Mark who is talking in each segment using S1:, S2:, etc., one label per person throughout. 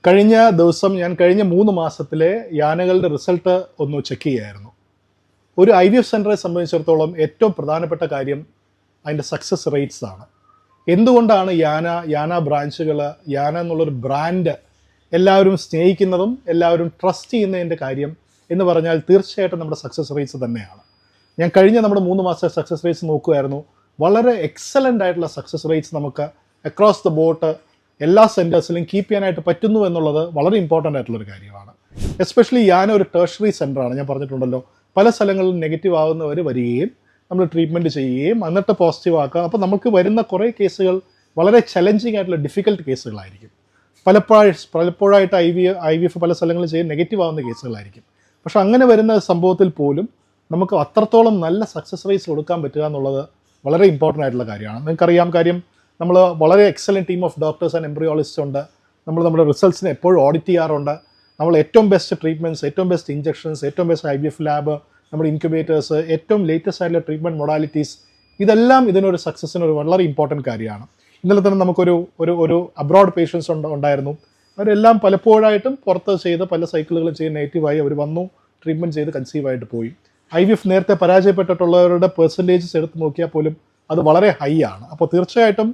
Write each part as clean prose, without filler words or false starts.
S1: കഴിഞ്ഞ ദിവസം ഞാൻ കഴിഞ്ഞ 3 മാസത്തിലെ യാനകളുടെ റിസൾട്ട് ഒന്ന് ചെക്ക് ചെയ്യായിരുന്നു. ഒരു IVF സെൻറ്ററെ സംബന്ധിച്ചിടത്തോളം ഏറ്റവും പ്രധാനപ്പെട്ട കാര്യം അതിൻ്റെ സക്സസ് റേറ്റ്സ് ആണ്. എന്തുകൊണ്ടാണ് യാന ബ്രാഞ്ചുകൾ, യാന എന്നുള്ളൊരു ബ്രാൻഡ് എല്ലാവരും സ്നേഹിക്കുന്നതും എല്ലാവരും ട്രസ്റ്റ് ചെയ്യുന്നതിൻ്റെ കാര്യം എന്ന് പറഞ്ഞാൽ തീർച്ചയായിട്ടും നമ്മുടെ സക്സസ് റേറ്റ്സ് തന്നെയാണ്. ഞാൻ കഴിഞ്ഞ നമ്മുടെ 3 മാസത്തെ സക്സസ് റേറ്റ്സ് നോക്കുമായിരുന്നു. വളരെ എക്സലൻ്റ് ആയിട്ടുള്ള സക്സസ് റേറ്റ്സ് നമുക്ക് അക്രോസ് ദ ബോർഡ് എല്ലാ സെൻറ്റേഴ്സിലും കീപ്പ് ചെയ്യാനായിട്ട് പറ്റുന്നു എന്നുള്ളത് വളരെ ഇമ്പോർട്ടൻ്റ് ആയിട്ടുള്ളൊരു കാര്യമാണ്. എസ്പെഷ്യലി യാന ഒരു ടേർഷറി സെൻ്ററാണ്. ഞാൻ പറഞ്ഞിട്ടുണ്ടല്ലോ, പല സ്ഥലങ്ങളിലും നെഗറ്റീവ് ആകുന്നവർ വരികയും നമ്മൾ ട്രീറ്റ്മെൻറ്റ് ചെയ്യുകയും എന്നിട്ട് പോസിറ്റീവ് ആക്കുക. അപ്പോൾ നമുക്ക് വരുന്ന കുറേ കേസുകൾ വളരെ ചലഞ്ചിങ് ആയിട്ടുള്ള ഡിഫിക്കൽട്ട് കേസുകളായിരിക്കും. പലപ്പോഴായിട്ട് IVF പല സ്ഥലങ്ങളിൽ ചെയ്ത് നെഗറ്റീവ് ആവുന്ന കേസുകളായിരിക്കും. പക്ഷെ അങ്ങനെ വരുന്ന സംഭവത്തിൽ പോലും നമുക്ക് അത്രത്തോളം നല്ല സക്സസ് റേറ്റ്സ് കൊടുക്കാൻ പറ്റുക എന്നുള്ളത് വളരെ ഇമ്പോർട്ടൻ്റ് ആയിട്ടുള്ള കാര്യമാണ്. നിങ്ങൾക്കറിയാം, കാര്യം നമ്മൾ വളരെ excellent team of doctors and embryologist ഉണ്ട്. നമ്മൾ നമ്മുടെ റിസൾട്ട്സിനെ എപ്പോഴും ഓഡിറ്റ് ചെയ്യാറുണ്ട്. നമ്മൾ ഏറ്റവും ബെസ്റ്റ് ട്രീറ്റ്മെൻറ്റ്സ്, ഏറ്റവും ബെസ്റ്റ് ഇഞ്ചക്ഷൻസ്, ഏറ്റവും ബെസ്റ്റ് IVF ലാബ്, നമ്മുടെ ഇൻക്യുബേറ്റേഴ്സ്, ഏറ്റവും ലേറ്റസ്റ്റ് ആയിട്ടുള്ള ട്രീറ്റ്മെൻറ്റ് മൊഡാലിറ്റീസ്, ഇതെല്ലാം ഇതിനൊരു സക്സസ്സിനൊരു വളരെ ഇമ്പോർട്ടൻറ്റ് കാര്യമാണ്. ഇന്നലെ തന്നെ നമുക്കൊരു അബ്രോഡ് പേഷ്യൻസ് ഉണ്ടായിരുന്നു. അവരെല്ലാം പലപ്പോഴായിട്ടും പുറത്ത് ചെയ്ത് പല സൈക്കിളുകളും ചെയ്ത് നെഗറ്റീവായി അവർ വന്നു, ട്രീറ്റ്മെൻറ്റ് ചെയ്ത് കൺസീവായിട്ട് പോയി. IVF നേരത്തെ പരാജയപ്പെട്ടിട്ടുള്ളവരുടെ പെർസെൻറ്റേജസ് എടുത്ത് നോക്കിയാൽ പോലും അത് വളരെ ഹൈ ആണ്. അപ്പോൾ തീർച്ചയായിട്ടും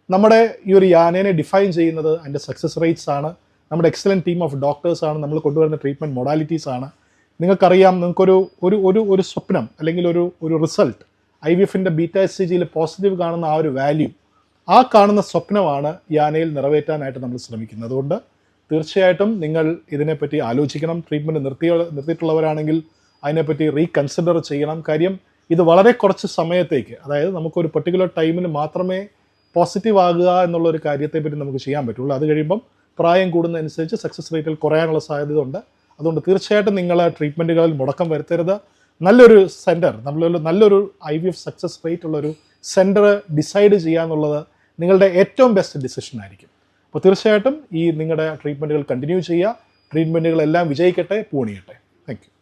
S1: നമ്മുടെ ഈ ഒരു യാനേനെ ഡിഫൈൻ ചെയ്യുന്നത് അതിൻ്റെ സക്സസ് റേറ്റ്സ് ആണ്, നമ്മുടെ എക്സലൻറ്റ് ടീം ഓഫ് ഡോക്ടേഴ്സ് ആണ്, നമ്മൾ കൊണ്ടുവരുന്ന ട്രീറ്റ്മെൻറ്റ് മൊഡാലിറ്റീസ് ആണ്. നിങ്ങൾക്കറിയാം, നിങ്ങൾക്കൊരു സ്വപ്നം അല്ലെങ്കിൽ ഒരു റിസൾട്ട് IVFൻ്റെ β-HCGയിൽ പോസിറ്റീവ് കാണുന്ന ആ ഒരു വാല്യൂ, ആ കാണുന്ന സ്വപ്നമാണ് യാനയിൽ നിറവേറ്റാനായിട്ട് നമ്മൾ ശ്രമിക്കുന്നത്. അതുകൊണ്ട് തീർച്ചയായിട്ടും നിങ്ങൾ ഇതിനെപ്പറ്റി ആലോചിക്കണം. ട്രീറ്റ്മെൻറ്റ് നിർത്തിയിട്ടുള്ളവരാണെങ്കിൽ അതിനെപ്പറ്റി റീകൺസിഡർ ചെയ്യണം. കാര്യം ഇത് വളരെ കുറച്ച് സമയത്തേക്ക്, അതായത് നമുക്കൊരു പെർട്ടിക്കുലർ ടൈമിന് മാത്രമേ പോസിറ്റീവ് ആകുക എന്നുള്ളൊരു കാര്യത്തെപ്പറ്റി നമുക്ക് ചെയ്യാൻ പറ്റുള്ളൂ. അത് കഴിയുമ്പം പ്രായം കൂടുന്നതനുസരിച്ച് സക്സസ് റേറ്റിൽ കുറയാനുള്ള സാധ്യത ഉണ്ട്. അതുകൊണ്ട് തീർച്ചയായിട്ടും നിങ്ങൾ ട്രീറ്റ്മെൻറ്റുകളിൽ മുടക്കം വരുത്തരുത്. നല്ലൊരു സെൻറ്റർ, നല്ലൊരു IVF സക്സസ് റേറ്റ് ഉള്ളൊരു സെൻറ്റർ ഡിസൈഡ് ചെയ്യുക എന്നുള്ളത് നിങ്ങളുടെ ഏറ്റവും ബെസ്റ്റ് ഡിസിഷൻ ആയിരിക്കും. അപ്പോൾ തീർച്ചയായിട്ടും നിങ്ങളുടെ ട്രീറ്റ്മെൻറ്റുകൾ കണ്ടിന്യൂ ചെയ്യുക. ട്രീറ്റ്മെൻറ്റുകളെല്ലാം വിജയിക്കട്ടെ, പൂണിയട്ടെ. Thank U.